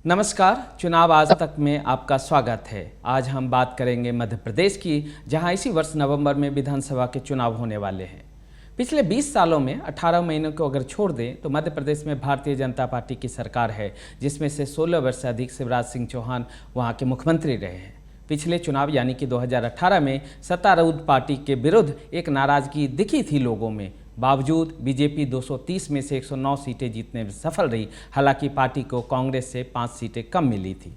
नमस्कार। चुनाव आज तक में आपका स्वागत है। आज हम बात करेंगे मध्य प्रदेश की, जहां इसी वर्ष नवंबर में विधानसभा के चुनाव होने वाले हैं। पिछले 20 सालों में 18 महीनों को अगर छोड़ दें तो मध्य प्रदेश में भारतीय जनता पार्टी की सरकार है, जिसमें से 16 वर्ष से अधिक शिवराज सिंह चौहान वहां के मुख्यमंत्री रहे हैं। पिछले चुनाव यानी कि 2018 में सत्तारूढ़ पार्टी के विरुद्ध एक नाराजगी दिखी थी लोगों में। बावजूद बीजेपी 230 में से 109 सीटें जीतने में सफल रही। हालांकि पार्टी को कांग्रेस से 5 सीटें कम मिली थी।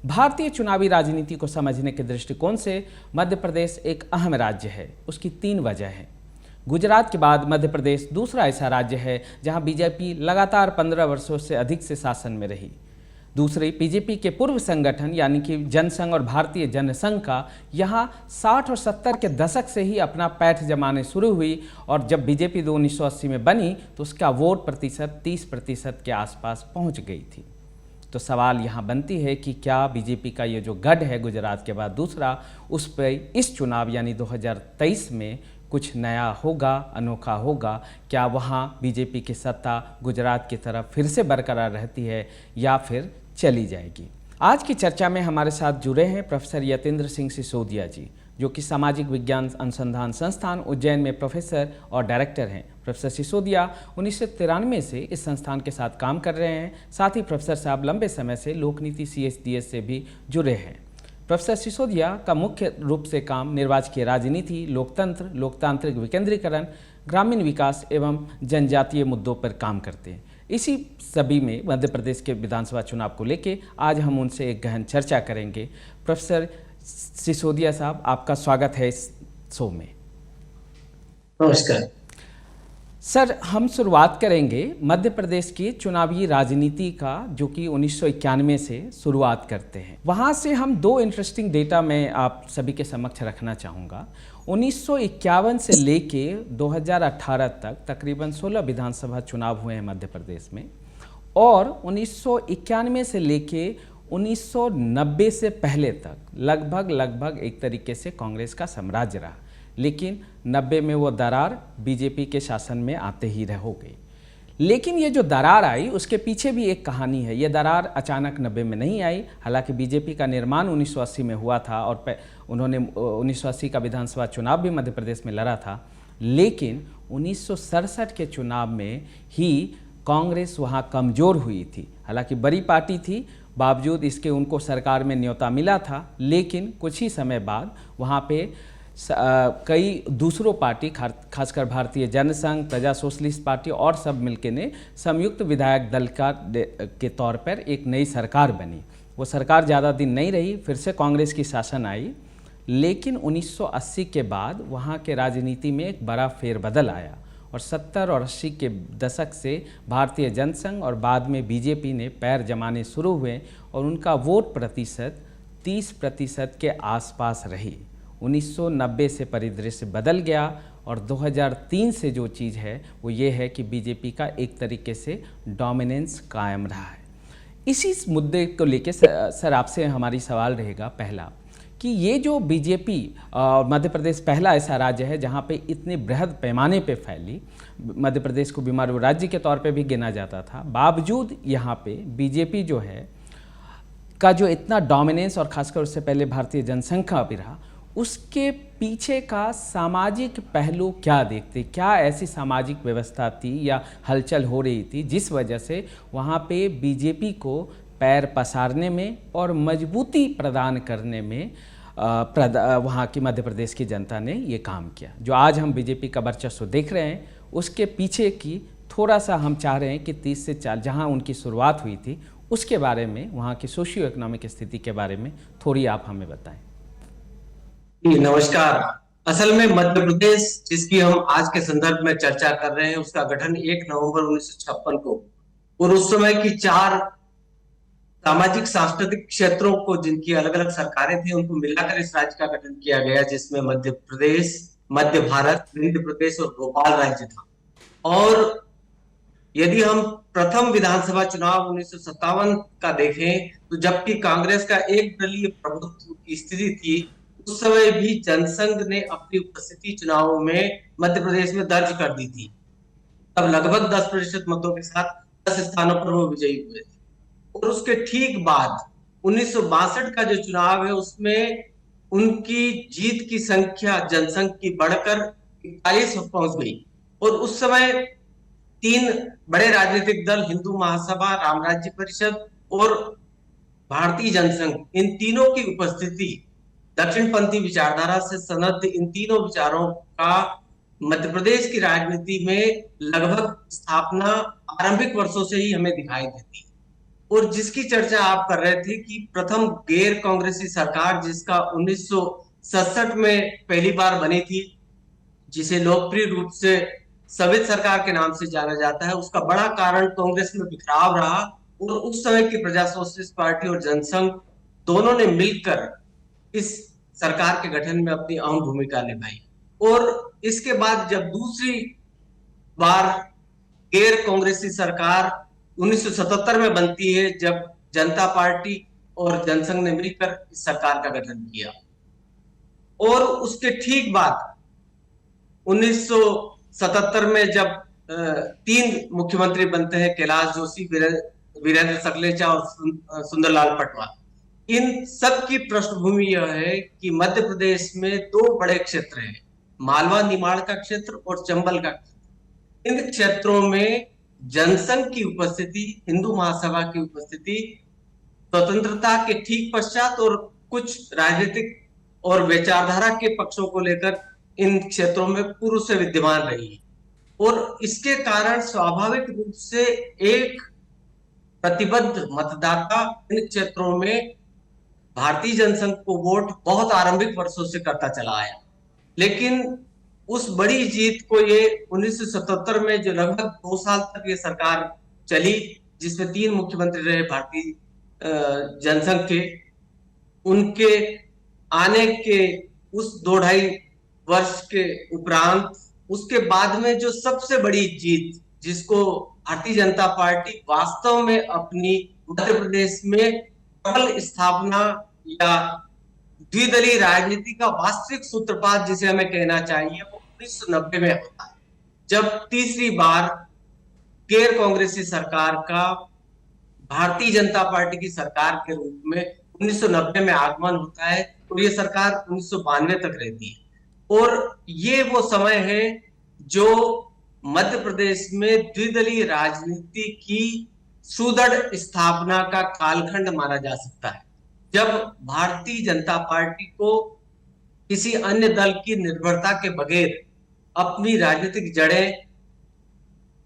भारतीय चुनावी राजनीति को समझने के दृष्टिकोण से मध्य प्रदेश एक अहम राज्य है। उसकी 3 वजह हैं। गुजरात के बाद मध्य प्रदेश दूसरा ऐसा राज्य है जहां बीजेपी लगातार 15 वर्षों से अधिक से शासन में रही। दूसरी, बीजेपी के पूर्व संगठन यानी कि जनसंघ और भारतीय जनसंघ का यहाँ 60 और 70 के दशक से ही अपना पैठ जमाने शुरू हुई, और जब बीजेपी 1980 में बनी तो उसका वोट प्रतिशत 30% के आसपास पहुँच गई थी। तो सवाल यहाँ बनती है कि क्या बीजेपी का ये जो गढ़ है गुजरात के बाद दूसरा, उस पर इस चुनाव यानी 2023 में कुछ नया होगा, अनोखा होगा? क्या वहाँ बीजेपी की सत्ता गुजरात की तरफ फिर से बरकरार रहती है या फिर चली जाएगी? आज की चर्चा में हमारे साथ जुड़े हैं प्रोफेसर यतेंद्र सिंह सिसोदिया जी, जो कि सामाजिक विज्ञान अनुसंधान संस्थान उज्जैन में प्रोफेसर और डायरेक्टर हैं। प्रोफेसर सिसोदिया 1993 से इस संस्थान के साथ काम कर रहे हैं। साथ ही प्रोफेसर साहब लंबे समय से लोकनीति CSDS से भी जुड़े हैं। प्रोफेसर सिसोदिया का मुख्य रूप से काम निर्वाचकीय राजनीति, लोकतंत्र, लोकतांत्रिक विकेंद्रीकरण, ग्रामीण विकास एवं जनजातीय मुद्दों पर काम करते हैं। इसी सभी में मध्य प्रदेश के विधानसभा चुनाव को लेके आज हम उनसे एक गहन चर्चा करेंगे। प्रोफेसर सिसोदिया साहब, आपका स्वागत है इस शो में। नमस्कार सर, हम शुरुआत करेंगे मध्य प्रदेश की चुनावी राजनीति का, जो कि 1991 से शुरुआत करते हैं। वहाँ से हम 2 इंटरेस्टिंग डेटा मैं आप सभी के समक्ष रखना चाहूँगा। 1951 से लेके 2018 तक तकरीबन 16 विधानसभा चुनाव हुए हैं मध्य प्रदेश में, और 1991 से लेके 1990 से पहले तक लगभग एक तरीके से कांग्रेस का साम्राज्य रहा। लेकिन 90 में वो दरार बीजेपी के शासन में आते ही हो गई। लेकिन ये जो दरार आई उसके पीछे भी एक कहानी है। ये दरार अचानक 90 में नहीं आई। हालांकि बीजेपी का निर्माण 1980 में हुआ था और उन्होंने 1980 का विधानसभा चुनाव भी मध्य प्रदेश में लड़ा था। लेकिन 1967 के चुनाव में ही कांग्रेस वहाँ कमज़ोर हुई थी। हालांकि बड़ी पार्टी थी, बावजूद इसके उनको सरकार में न्योता मिला था। लेकिन कुछ ही समय बाद वहाँ पे कई दूसरों पार्टी, खासकर भारतीय जनसंघ, प्रजा सोशलिस्ट पार्टी और सब मिलके ने संयुक्त विधायक दल के तौर पर एक नई सरकार बनी। वो सरकार ज़्यादा दिन नहीं रही, फिर से कांग्रेस की शासन आई। लेकिन 1980 के बाद वहाँ के राजनीति में एक बड़ा फेरबदल आया, और 70 और 80 के दशक से भारतीय जनसंघ और बाद में बीजेपी ने पैर जमाने शुरू हुए, और उनका वोट प्रतिशत 30% के आसपास रही। 1990 से परिदृश्य बदल गया, और 2003 से जो चीज़ है वो ये है कि बीजेपी का एक तरीके से डोमिनेंस कायम रहा है। इसी मुद्दे को लेके सर आपसे हमारी सवाल रहेगा पहला, कि ये जो बीजेपी और मध्य प्रदेश पहला ऐसा राज्य है जहाँ पे इतने बृहद पैमाने पे फैली, मध्य प्रदेश को बीमारू राज्य के तौर पे भी गिना जाता था, बावजूद यहाँ पे बीजेपी जो है का जो इतना डोमिनेंस, और खासकर उससे पहले भारतीय जनसंघ का भी रहा, उसके पीछे का सामाजिक पहलू क्या देखते? क्या ऐसी सामाजिक व्यवस्था थी या हलचल हो रही थी जिस वजह से वहाँ पे बीजेपी को पैर पसारने में और मजबूती प्रदान करने में वहाँ की मध्य प्रदेश की जनता ने ये काम किया? जो आज हम बीजेपी का वर्चस्व देख रहे हैं, उसके पीछे की थोड़ा सा हम चाह रहे हैं कि 30 से 40 जहाँ उनकी शुरुआत हुई थी उसके बारे में, वहाँ की सोशियो इकोनॉमिक स्थिति के बारे में थोड़ी आप हमें बताएं। नमस्कार। असल में मध्य प्रदेश जिसकी हम आज के संदर्भ में चर्चा कर रहे हैं, उसका गठन 1 नवंबर 1956 को, और उस समय की 4 सामाजिक सांस्कृतिक क्षेत्रों को, जिनकी अलग अलग सरकारें थी, उनको मिलाकर इस राज्य का गठन किया गया, जिसमें मध्य प्रदेश, मध्य भारत, विंध्य प्रदेश और भोपाल राज्य था। और यदि हम प्रथम विधानसभा चुनाव 1957 का देखें, तो जबकि कांग्रेस का एक दलीय प्रभुत्व की स्थिति थी, उस समय भी जनसंघ ने अपनी उपस्थिति चुनावों में मध्य प्रदेश में दर्ज कर दी थी। तब लगभग 10% मतों के साथ 10 स्थानों पर वो विजयी हुए थे। और उसके ठीक बाद 1962 का जो चुनाव है उसमें उनकी जीत की संख्या जनसंख्या की बढ़कर 41 पहुंच गई। और उस समय तीन बड़े राजनीतिक दल, हिंदू महासभा, राम राज्य परिषद और भारतीय जनसंघ, इन तीनों की उपस्थिति, दक्षिणपंथी विचारधारा से सनद्ध इन तीनों विचारों का मध्य प्रदेश की राजनीति में लगभग स्थापना आरंभिक वर्षों से ही हमें दिखाई देती है। और जिसकी चर्चा आप कर रहे थे कि प्रथम गैर कांग्रेसी सरकार जिसका 1967 में पहली बार बनी थी, जिसे लोकप्रिय रूप से सवित सरकार के नाम से जाना जाता है, उसका बड़ा कारण कांग्रेस में बिखराव रहा। और उस समय की प्रजा सोशलिस्ट पार्टी और जनसंघ दोनों ने मिलकर इस सरकार के गठन में अपनी अहम भूमिका निभाई। और इसके बाद जब दूसरी बार गैर कांग्रेसी सरकार 1977 में बनती है, जब जनता पार्टी और जनसंघ ने मिलकर इस सरकार का गठन किया। और उसके ठीक बाद 1977 में जब तीन मुख्यमंत्री बनते हैं, कैलाश जोशी, वीरेंद्र सकलेचा और सुंदरलाल पटवा, इन सब की पृष्ठभूमि यह है कि मध्य प्रदेश में दो बड़े क्षेत्र हैं, मालवा निमाड़ का क्षेत्र और चंबल का क्षेत्र। इन क्षेत्रों में जनसंघ की उपस्थिति, हिंदू महासभा की उपस्थिति स्वतंत्रता के ठीक पश्चात और कुछ राजनीतिक और विचारधारा के पक्षों को लेकर इन क्षेत्रों में पूर्व से विद्यमान रही है। और इसके कारण स्वाभाविक रूप से एक प्रतिबद्ध मतदाता इन क्षेत्रों में भारतीय जनसंघ को वोट बहुत आरंभिक वर्षों से करता चला आया। लेकिन उस बड़ी जीत को ये 1977 में जो लगभग 2 साल तक ये सरकार चली, जिसमें 3 मुख्यमंत्री रहे भारतीय जनसंघ के, उनके आने के उस 2-2.5 वर्ष के उपरांत, उसके बाद में जो सबसे बड़ी जीत, जिसको भारतीय जनता पार्टी वास्तव में अपनी मध्य प्रदेश में प्रबल स्थापना या द्विदलीय राजनीति का वास्तविक सूत्रपात जिसे हमें कहना चाहिए, वो 1990 में होता है, जब तीसरी बार गैर कांग्रेसी सरकार का भारतीय जनता पार्टी की सरकार के रूप में 1990 में आगमन होता है। और ये सरकार 1992 तक रहती है। और ये वो समय है जो मध्य प्रदेश में द्विदलीय राजनीति की सुदृढ़ स्थापना का कालखंड माना जा सकता है, जब भारतीय जनता पार्टी को किसी अन्य दल की निर्भरता के बगैर अपनी राजनीतिक जड़ें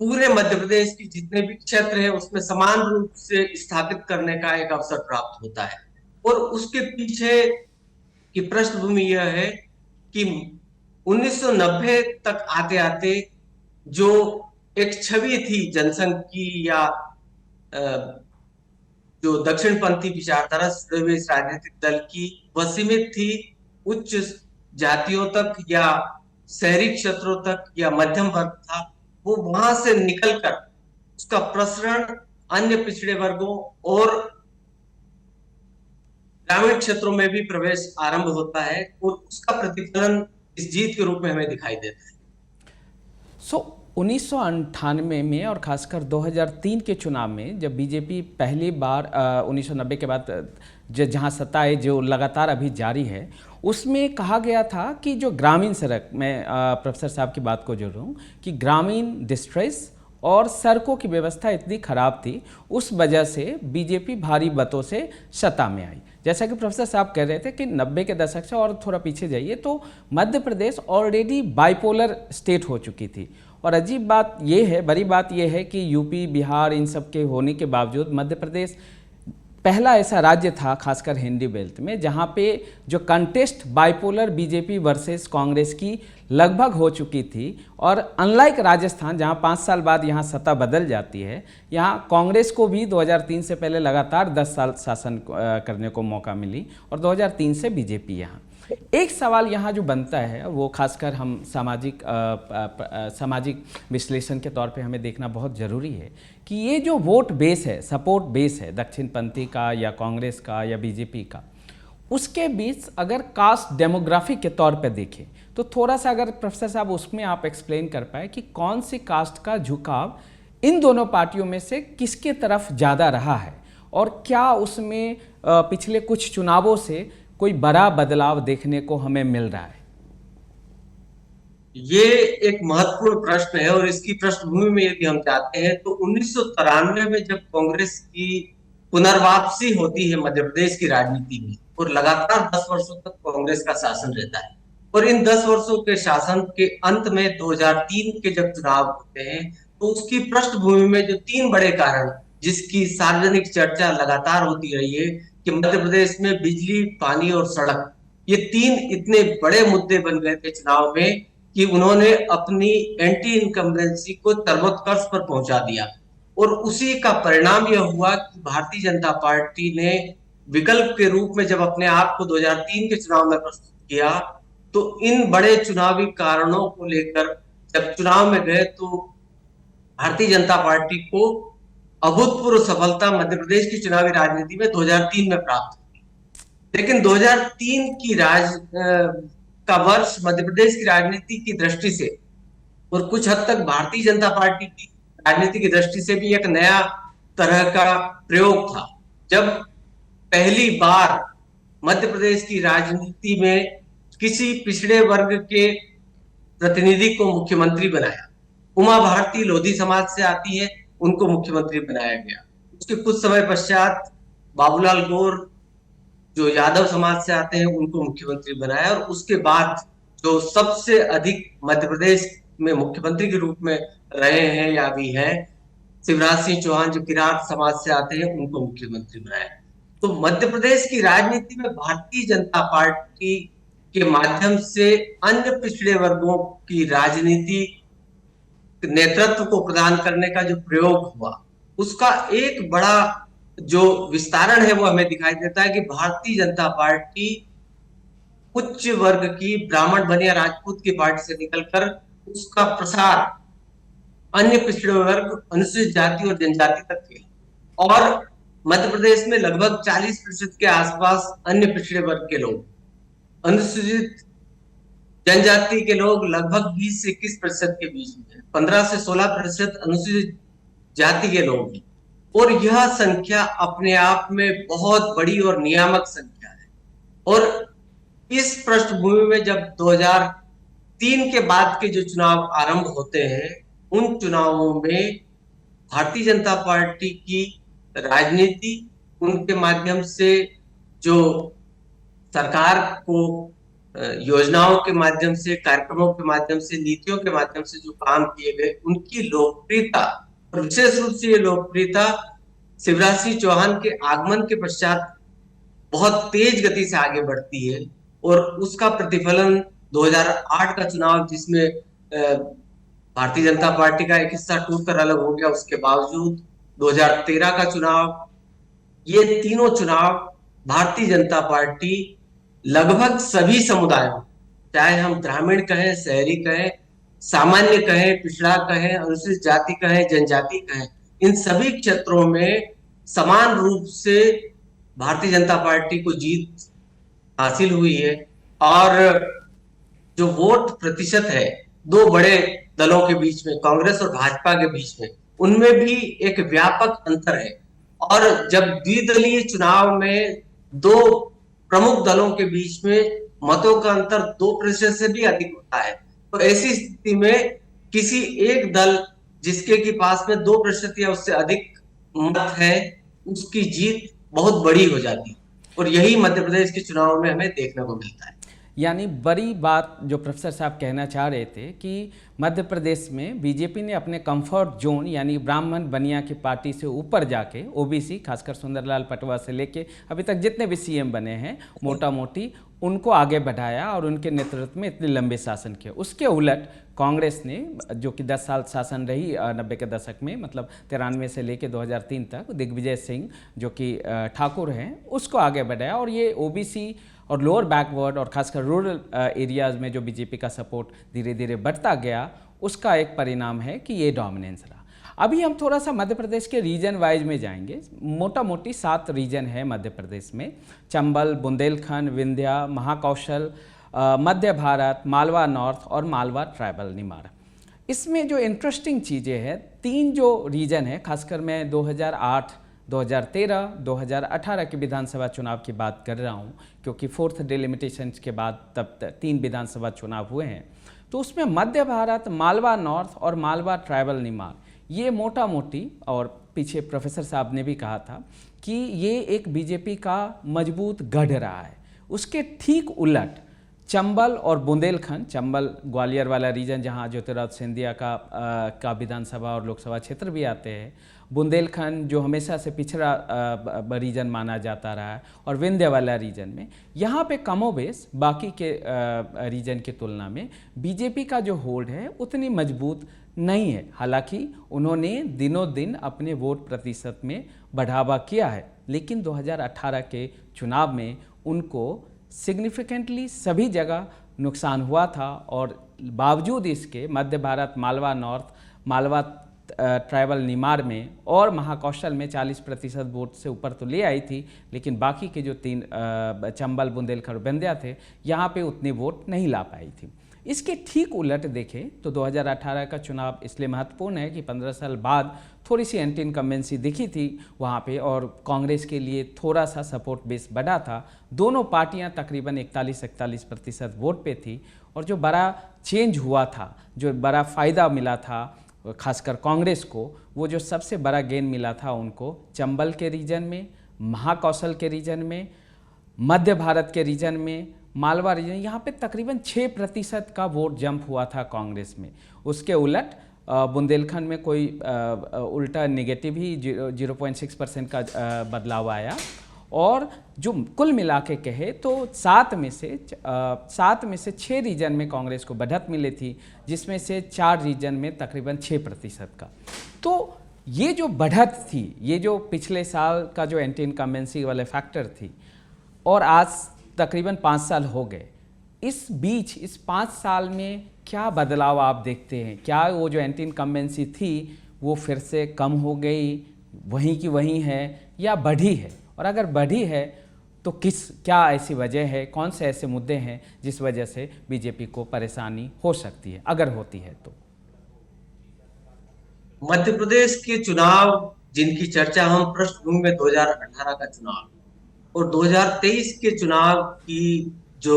पूरे मध्य प्रदेश की जितने भी क्षेत्र हैं उसमें समान रूप से स्थापित करने का एक अवसर प्राप्त होता है। और उसके पीछे की पृष्ठभूमि यह है कि 1990 तक आते आते जो एक छवि थी जनसंघ की, या जो दक्षिणपंथी विचारधारा से जुड़े इस राजनीतिक दल की, वह सीमित थी उच्च जातियों तक या शहरी क्षेत्रों तक या मध्यम वर्ग था। वो वहां से निकलकर उसका प्रसरण अन्य पिछड़े वर्गों और ग्रामीण क्षेत्रों में भी प्रवेश आरंभ होता है, और उसका प्रतिफलन इस जीत के रूप में हमें दिखाई देता है। 1998 में और खासकर 2003 के चुनाव में जब बीजेपी पहली बार 1990 के बाद जहां सत्ता है, जो लगातार अभी जारी है, उसमें कहा गया था कि जो ग्रामीण सड़क, मैं प्रोफेसर साहब की बात को जोड़ रहा हूँ कि ग्रामीण डिस्ट्रेस और सड़कों की व्यवस्था इतनी खराब थी, उस वजह से बीजेपी भारी मतों से सत्ता में आई। जैसा कि प्रोफेसर साहब कह रहे थे कि 90 के दशक से और थोड़ा पीछे जाइए तो Madhya Pradesh already bipolar state हो चुकी थी। और अजीब बात यह है, बड़ी बात यह है कि यूपी, बिहार इन सब के होने के बावजूद मध्य प्रदेश पहला ऐसा राज्य था, खासकर हिंदी बेल्ट में, जहां पे जो contest bipolar BJP versus Congress की लगभग हो चुकी थी। और अनलाइक राजस्थान, जहां 5 साल बाद यहां सत्ता बदल जाती है, यहां कांग्रेस को भी 2003 से पहले लगातार 10 साल शासन करने को मौका मिली, और 2003 से बीजेपी यहाँ। एक सवाल यहाँ जो बनता है वो खासकर हम सामाजिक विश्लेषण के तौर पे हमें देखना बहुत ज़रूरी है कि ये जो वोट बेस है, सपोर्ट बेस है दक्षिणपंथी का या कांग्रेस का या बीजेपी का, उसके बीच अगर कास्ट डेमोग्राफी के तौर पे देखें तो थोड़ा सा अगर प्रोफेसर साहब उसमें आप एक्सप्लेन कर पाए कि कौन सी कास्ट का झुकाव इन दोनों पार्टियों में से किसके तरफ ज़्यादा रहा है, और क्या उसमें पिछले कुछ चुनावों से कोई बड़ा बदलाव देखने को हमें मिल रहा है? ये एक महत्वपूर्ण प्रश्न है और इसकी पृष्ठभूमि में यदि हम जाते हैं तो 1993 में जब कांग्रेस की पुनर्वापसी होती है मध्य प्रदेश की राजनीति में और लगातार 10 वर्षों तक कांग्रेस का शासन रहता है, और इन 10 वर्षों के शासन के अंत में 2003 के जब चुनाव होते हैं तो उसकी पृष्ठभूमि में जो तीन बड़े कारण जिसकी सार्वजनिक चर्चा लगातार होती रही है कि मध्य प्रदेश में बिजली, पानी और सड़क, ये तीन इतने बड़े मुद्दे बन गए थे चुनाव में कि उन्होंने अपनी एंटी इनकम्बेंसी को सर्वोत्कर्ष पर पहुंचा दिया। और उसी का परिणाम यह हुआ कि भारतीय जनता पार्टी ने विकल्प के रूप में जब अपने आप को 2003 के चुनाव में प्रस्तुत किया तो इन बड़े चुनावी कारणों को लेकर जब चुनाव में गए तो भारतीय जनता पार्टी को अभूतपूर्व सफलता मध्य प्रदेश की चुनावी राजनीति में 2003 में प्राप्त हुई। लेकिन 2003 की का वर्ष मध्य प्रदेश की राजनीति की दृष्टि से और कुछ हद तक भारतीय जनता पार्टी की राजनीति की दृष्टि से भी एक नया तरह का प्रयोग था, जब पहली बार मध्य प्रदेश की राजनीति में किसी पिछड़े वर्ग के प्रतिनिधि को मुख्यमंत्री बनाया। उमा भारती लोधी समाज से आती है, उनको मुख्यमंत्री बनाया गया। उसके कुछ समय पश्चात बाबूलाल गौर जो यादव समाज से आते हैं उनको मुख्यमंत्री बनाया, और उसके बाद जो सबसे अधिक मध्य प्रदेश में मुख्यमंत्री के रूप में रहे हैं या भी हैं, शिवराज सिंह चौहान जो किरात समाज से आते हैं उनको मुख्यमंत्री बनाया। तो मध्य प्रदेश की राजनीति में भारतीय जनता पार्टी के माध्यम से अन्य पिछड़े वर्गों की राजनीति नेतृत्व को प्रदान करने का जो प्रयोग हुआ उसका एक बड़ा जो विस्तारण है वो हमें दिखाई देता है कि भारतीय जनता पार्टी उच्च वर्ग की ब्राह्मण बनिया राजपूत की पार्टी से निकलकर उसका प्रसार अन्य पिछड़े वर्ग, अनुसूचित जाति और जनजाति तक किया। और मध्य प्रदेश में लगभग 40% के आसपास अन्य पिछड़े वर्ग के लोग, अनुसूचित जनजाति के लोग लगभग 20 से 21% के बीच में, 15 से 16% अनुसूचित जाति के लोग हैं। और यह संख्या अपने आप में बहुत बड़ी और नियामक संख्या है। और इस पृष्ठभूमि में जब 2003 के बाद के जो चुनाव आरंभ होते हैं उन चुनावों में भारतीय जनता पार्टी की राजनीति, उनके माध्यम से जो सरकार को योजनाओं के माध्यम से, कार्यक्रमों के माध्यम से, नीतियों के माध्यम से जो काम किए गए उनकी लोकप्रियता, और विशेष रूप से ये लोकप्रियता शिवराज सिंह चौहान के आगमन के पश्चात बहुत तेज गति से आगे बढ़ती है। और उसका प्रतिफलन 2008 का चुनाव, जिसमें भारतीय जनता पार्टी का एक हिस्सा टूटकर अलग हो गया, उसके बावजूद 2013 का चुनाव, ये तीनों चुनाव भारतीय जनता पार्टी लगभग सभी समुदायों, चाहे हम ग्रामीण कहें, शहरी कहें, सामान्य कहें, पिछड़ा कहें, अनुसूचित जाति कहें, जनजाति कहें, इन सभी क्षेत्रों में समान रूप से भारतीय जनता पार्टी को जीत हासिल हुई है। और जो वोट प्रतिशत है दो बड़े दलों के बीच में, कांग्रेस और भाजपा के बीच में, उनमें भी एक व्यापक अंतर है। और जब द्विदलीय चुनाव में दो प्रमुख दलों के बीच में मतों का अंतर 2% से भी अधिक होता है, तो ऐसी स्थिति में किसी एक दल जिसके के पास में 2% या उससे अधिक मत है, उसकी जीत बहुत बड़ी हो जाती है। और यही मध्य प्रदेश के चुनाव में हमें देखने को मिलता है। यानी बड़ी बात जो प्रोफेसर साहब कहना चाह रहे थे कि मध्य प्रदेश में बीजेपी ने अपने कंफर्ट जोन यानी ब्राह्मण बनिया की पार्टी से ऊपर जाके ओबीसी, खासकर सुंदरलाल पटवा से लेके अभी तक जितने भी सीएम बने हैं, मोटा मोटी उनको आगे बढ़ाया और उनके नेतृत्व में इतने लंबे शासन किया। उसके उलट कांग्रेस ने, जो कि 10 साल शासन रही 90 के दशक में, मतलब 93 से लेके 2003 तक, दिग्विजय सिंह जो कि ठाकुर हैं, उसको आगे बढ़ाया। और ये ओबीसी और लोअर बैकवर्ड और खासकर रूरल एरियाज़ में जो बीजेपी का सपोर्ट धीरे धीरे बढ़ता गया, उसका एक परिणाम है कि ये डोमिनेंस रहा। अभी हम थोड़ा सा मध्य प्रदेश के रीजन वाइज में जाएंगे। मोटा मोटी 7 रीजन है मध्य प्रदेश में: चंबल, बुंदेलखंड, विंध्या, महाकौशल, मध्य भारत, मालवा नॉर्थ और मालवा ट्राइबल निमाड़। इसमें जो इंटरेस्टिंग चीज़ें हैं, 3 जो रीजन है, खासकर मैं 2008 2013, 2018 के विधानसभा चुनाव की बात कर रहा हूँ, क्योंकि फोर्थ डिलिमिटेशन के बाद तब 3 विधानसभा चुनाव हुए हैं। तो उसमें मध्य भारत, मालवा नॉर्थ और मालवा ट्राइबल निमाड़, ये मोटा मोटी, और पीछे प्रोफेसर साहब ने भी कहा था कि ये एक बीजेपी का मजबूत गढ़ रहा है। उसके ठीक उलट चंबल और बुंदेलखंड, चंबल ग्वालियर वाला रीजन जहाँ ज्योतिरादित्य सिंधिया का विधानसभा और लोकसभा क्षेत्र भी आते हैं, बुंदेलखंड जो हमेशा से पिछड़ा रीजन माना जाता रहा है, और विंध्य वाला रीजन में यहाँ पे कमोबेश बाकी के रीजन की तुलना में बीजेपी का जो होल्ड है उतनी मजबूत नहीं है। हालांकि उन्होंने दिनों दिन अपने वोट प्रतिशत में बढ़ावा किया है, लेकिन 2018 के चुनाव में उनको सिग्निफिकेंटली सभी जगह नुकसान हुआ था, और बावजूद इसके मध्य भारत, मालवा नॉर्थ, मालवा ट्राइबल निमाड़ में और महाकौशल में 40% वोट से ऊपर तो ले आई थी, लेकिन बाकी के जो 3 चंबल, बुंदेलखंड, विंध्या थे, यहाँ पे उतने वोट नहीं ला पाई थी। इसके ठीक उलट देखें तो 2018 का चुनाव इसलिए महत्वपूर्ण है कि 15 साल बाद थोड़ी सी एंटी इनकम्बेंसी दिखी थी वहाँ पे, और कांग्रेस के लिए थोड़ा सा सपोर्ट बेस बढ़ा था। दोनों पार्टियाँ तकरीबन 41-41% वोट पे थी, और जो बड़ा चेंज हुआ था, जो बड़ा फ़ायदा मिला था खासकर कांग्रेस को, वो जो सबसे बड़ा गेन मिला था उनको चंबल के रीजन में, महाकौशल के रीजन में, मध्य भारत के रीजन में, मालवा रीजन, यहाँ पे तकरीबन 6% का वोट जंप हुआ था कांग्रेस में। उसके उलट बुंदेलखंड में कोई उल्टा नेगेटिव ही 0.6% का बदलाव आया, और जो कुल मिला के कहे तो 7 में से 6 रीजन में कांग्रेस को बढ़त मिली थी, जिसमें से 4 रीजन में तकरीबन 6% का। तो ये जो बढ़त थी, ये जो पिछले साल का जो एंटी इनकम्बेंसी वाले फैक्टर थी, और आज तकरीबन 5 साल हो गए, इस बीच इस 5 साल में क्या बदलाव आप देखते हैं? क्या वो जो एंटी इनकम्बेंसी थी वो फिर से कम हो गई, वहीं की वहीं है, या बढ़ी है? और अगर बढ़ी है तो क्या ऐसी वजह है, कौन से ऐसे मुद्दे हैं जिस वजह से बीजेपी को परेशानी हो सकती है, अगर होती है तो? मध्य प्रदेश के चुनाव जिनकी चर्चा हम पृष्ठभूमि में 2018 का चुनाव और 2023 के चुनाव की जो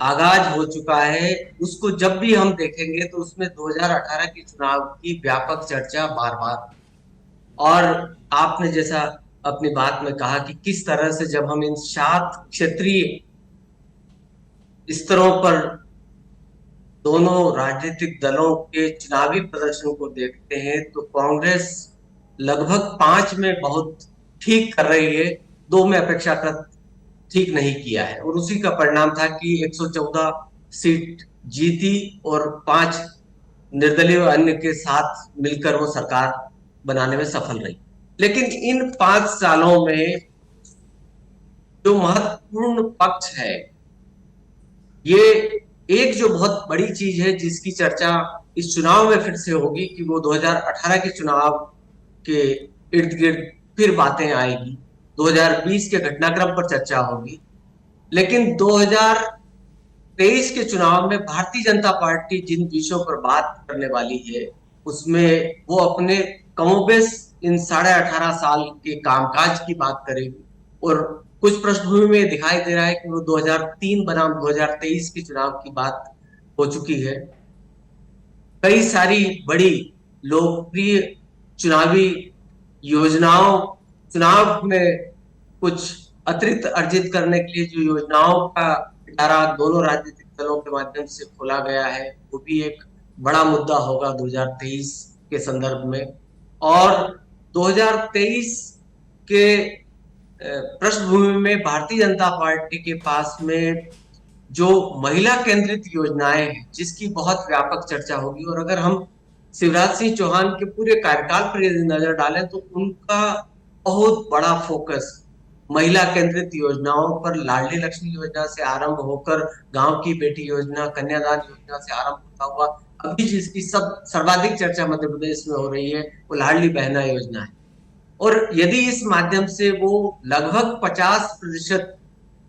आगाज हो चुका है, उसको जब भी हम देखेंगे तो उसमें 2018 के चुनाव की व्यापक चर्चा बार बार। और आपने जैसा अपनी बात में कहा कि किस तरह से जब हम इन 7 क्षेत्रीय स्तरों पर दोनों राजनीतिक दलों के चुनावी प्रदर्शन को देखते हैं, तो कांग्रेस लगभग 5 में बहुत ठीक कर रही है, 2 में अपेक्षाकृत ठीक नहीं किया है, और उसी का परिणाम था कि 114 सीट जीती और 5 निर्दलीय अन्य के साथ मिलकर वो सरकार बनाने में सफल रही। लेकिन इन 5 सालों में जो महत्वपूर्ण पक्ष है, ये एक जो बहुत बड़ी चीज है जिसकी चर्चा इस चुनाव में फिर से होगी कि वो 2018 के चुनाव के इर्द गिर्द फिर बातें आएगी, 2020 के घटनाक्रम पर चर्चा होगी, लेकिन 2023 के चुनाव में भारतीय जनता पार्टी जिन विषयों पर बात करने वाली है उसमें वो अपने कमोबेश इन 18.5 साल के कामकाज की बात करेगी, और कुछ पृष्ठभूमि में दिखाई दे रहा है कि वो 2003 बनाम 2023 के चुनाव की बात हो चुकी है। कई सारी बड़ी लोकप्रिय चुनावी योजनाओं, चुनाव में कुछ अतिरिक्त अर्जित करने के लिए जो योजनाओं का पिटारा दोनों राजनीतिक दलों के माध्यम से खोला गया है, वो भी एक बड़ा मुद्दा होगा 2023 के संदर्भ में। और 2023 के पृष्ठभूमि में भारतीय जनता पार्टी के पास में जो महिला केंद्रित योजनाएं हैं जिसकी बहुत व्यापक चर्चा होगी, और अगर हम शिवराज सिंह चौहान के पूरे कार्यकाल पर यदि नजर डालें तो उनका बहुत बड़ा फोकस महिला केंद्रित योजनाओं पर, लाडली लक्ष्मी योजना से आरंभ होकर गांव की बेटी योजना, कन्यादान योजना से आरंभ होता हुआ अभी जिसकी सब सर्वाधिक चर्चा मध्य प्रदेश में हो रही है वो लाडली बहना योजना है। और यदि इस माध्यम से वो लगभग 50%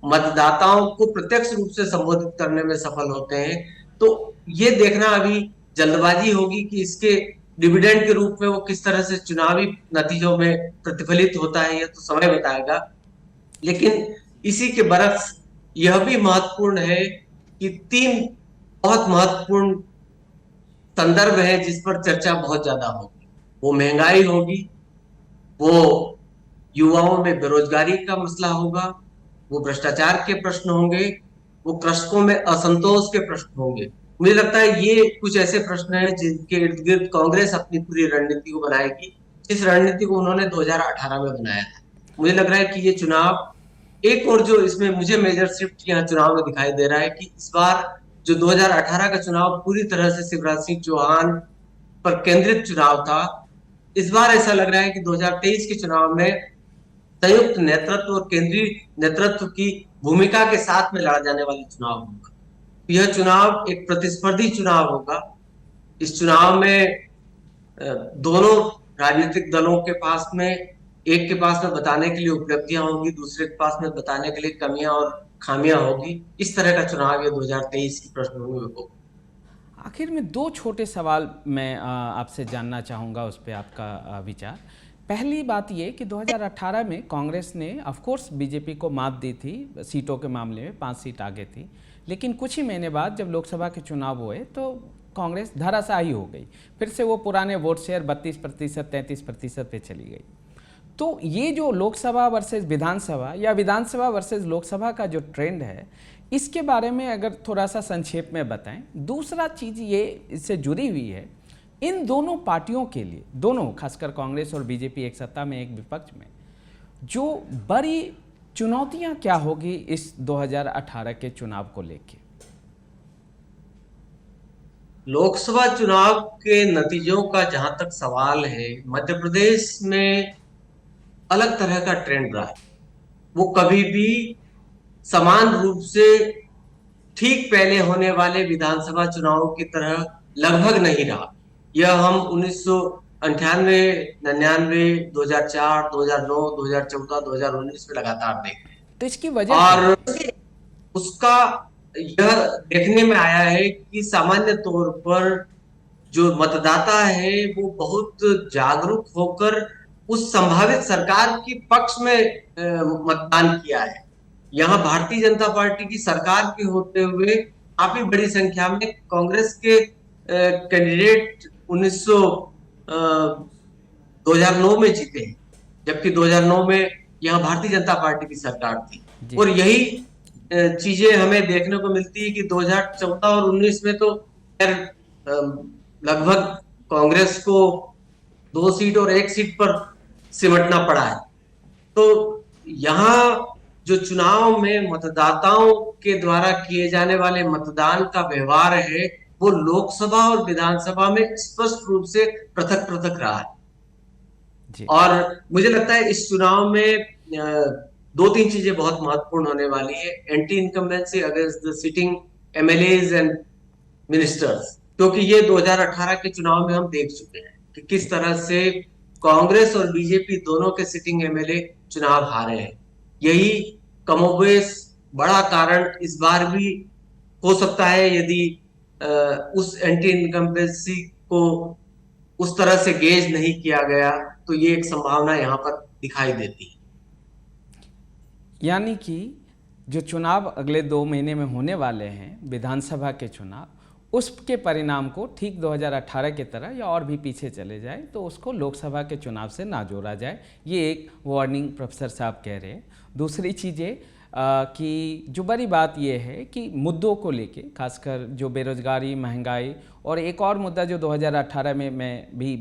मतदाताओं को प्रत्यक्ष रूप से संबोधित करने में सफल होते हैं, तो ये देखना अभी जल्दबाजी होगी कि इसके डिविडेंड के रूप में वो किस तरह से चुनावी नतीजों में प्रतिफलित होता है, यह तो समय बताएगा। लेकिन इसी के बरक्स यह भी महत्वपूर्ण है कि तीन बहुत महत्वपूर्ण संदर्भ है जिस पर चर्चा बहुत ज्यादा होगी। वो महंगाई होगी, वो युवाओं में बेरोजगारी का मसला होगा, वो भ्रष्टाचार के प्रश्न होंगे, वो कृषकों में असंतोष के प्रश्न होंगे। मुझे लगता है ये कुछ ऐसे प्रश्न हैं जिनके इर्द गिर्द कांग्रेस अपनी पूरी रणनीति को बनाएगी, जिस रणनीति को उन्होंने 2018 में बनाया था। मुझे लग रहा है कि ये चुनाव एक और जो इसमें मुझे मेजर शिफ्ट यहाँ चुनाव में दिखाई दे रहा है कि इस बार जो 2018 का चुनाव पूरी तरह से शिवराज सिंह चौहान पर केंद्रित चुनाव था, इस बार ऐसा लग रहा है कि 2023 के चुनाव में संयुक्त नेतृत्व और केंद्रीय नेतृत्व की भूमिका के साथ में लड़ा जाने वाला चुनाव होगा। यह चुनाव एक प्रतिस्पर्धी चुनाव होगा। इस चुनाव में दोनों राजनीतिक दलों के पास में, एक के पास में बताने के लिए उपलब्धियां होंगी, दूसरे के पास में बताने के लिए कमियां और खामियां होगी। इस तरह का चुनाव ये 2023 की पृष्ठभूमि में होगा। आखिर में दो छोटे सवाल मैं आपसे जानना चाहूँगा, उस पर आपका विचार। पहली बात ये कि 2018 में कांग्रेस ने ऑफ कोर्स बीजेपी को मात दी थी सीटों के मामले में, 5 सीट आगे थी, लेकिन कुछ ही महीने बाद जब लोकसभा के चुनाव हुए तो कांग्रेस धराशायी हो गई, फिर से वो पुराने वोट शेयर 32%, 33% पे चली गई। तो ये जो लोकसभा वर्सेस विधानसभा या विधानसभा वर्सेस लोकसभा का जो ट्रेंड है, इसके बारे में अगर थोड़ा सा संक्षेप में बताएं। दूसरा चीज़ ये इससे जुड़ी हुई है, इन दोनों पार्टियों के लिए, दोनों खासकर कांग्रेस और बीजेपी, एक सत्ता में एक विपक्ष में, जो बड़ी चुनौतियां क्या होगी इस 2018 के चुनाव को लेके? लोकसभा चुनाव के नतीजों का जहां तक सवाल है, मध्य प्रदेश में अलग तरह का ट्रेंड रहा है। वो कभी भी समान रूप से ठीक पहले होने वाले विधानसभा चुनाव की तरह लगभग नहीं रहा। यह हम 1998, 99, 2004, 2009, 2014, 2019 में लगातार देख रहे हैं। तो इसकी वजह क्या और है? उसका यह देखने में आया है कि सामान्य तौर पर जो मतदाता है वो बहुत जागरूक होकर उस संभावित सरकार की पक्ष में मतदान किया है। यहाँ भारतीय जनता पार्टी की सरकार के होते हुए काफी बड़ी संख्या में कांग्रेस के कैंडिडेट 2009 में जीते हैं, जबकि 2009 में यहाँ भारतीय जनता पार्टी की सरकार थी। और यही चीजें हमें देखने को मिलती है कि 2014 और 19 में तो खैर लगभग कांग्रेस को 2 सीट और 1 सीट पर सिमटना पड़ा है। तो यहाँ जो चुनाव में मतदाताओं के द्वारा किए जाने वाले मतदान का व्यवहार है, वो लोकसभा और विधानसभा में स्पष्ट रूप से पृथक पृथक रहा है। और मुझे लगता है इस चुनाव में 2-3 चीजें बहुत महत्वपूर्ण होने वाली है। Anti incumbency against the sitting MLAs and ministers, क्योंकि ये 2018 के चुनाव में हम देख चुके हैं कि किस तरह से कांग्रेस और बीजेपी दोनों के सिटिंग एमएलए चुनाव हारे हैं। यही कमोबेश बड़ा कारण इस बार भी हो सकता है, यदि उस एंटी इनकम्बेंसी को उस तरह से गेज नहीं किया गया तो ये एक संभावना यहाँ पर दिखाई देती है। यानी कि जो चुनाव अगले 2 महीने में होने वाले हैं, विधानसभा के चुनाव, उसके परिणाम को ठीक 2018 की तरह या और भी पीछे चले जाए तो उसको लोकसभा के चुनाव से ना जोड़ा जाए, ये एक वार्निंग प्रोफेसर साहब कह रहे हैं। दूसरी चीज़ें कि जो बड़ी बात ये है कि मुद्दों को लेके, खासकर जो बेरोजगारी, महंगाई, और एक और मुद्दा जो 2018 में मैं भी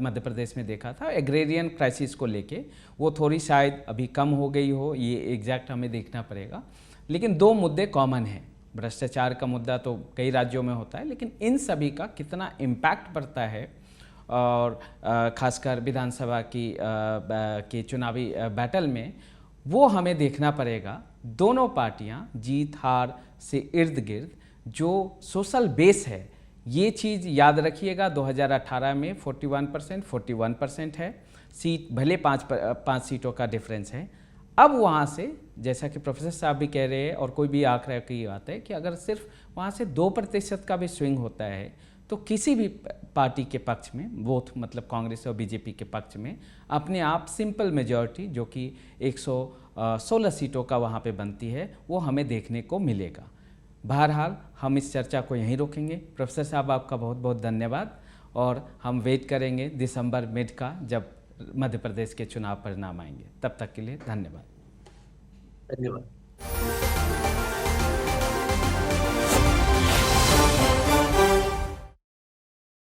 मध्य प्रदेश में देखा था, एग्रेरियन क्राइसिस को लेके, वो थोड़ी शायद अभी कम हो गई हो, ये एग्जैक्ट हमें देखना पड़ेगा। लेकिन 2 मुद्दे कॉमन हैं। भ्रष्टाचार का मुद्दा तो कई राज्यों में होता है, लेकिन इन सभी का कितना इम्पैक्ट पड़ता है, और खासकर विधानसभा की चुनावी बैटल में, वो हमें देखना पड़ेगा। दोनों पार्टियां जीत हार से इर्द गिर्द जो सोशल बेस है, ये चीज़ याद रखिएगा। 2018 में 41% है, सीट भले 5 सीटों का डिफरेंस है। अब वहाँ से, जैसा कि प्रोफेसर साहब भी कह रहे हैं और कोई भी आंकड़ा की बात है, कि अगर सिर्फ वहाँ से 2% का भी स्विंग होता है तो किसी भी पार्टी के पक्ष में, बोथ मतलब कांग्रेस और बीजेपी के पक्ष में अपने आप सिंपल मेजॉरिटी जो कि 116 सीटों का वहाँ पे बनती है वो हमें देखने को मिलेगा। बहरहाल हम इस चर्चा को यहीं रोकेंगे। प्रोफेसर साहब आपका बहुत बहुत धन्यवाद, और हम वेट करेंगे दिसंबर मिड का जब मध्य प्रदेश के चुनाव परिणाम आएंगे। तब तक के लिए धन्यवाद। धन्यवाद।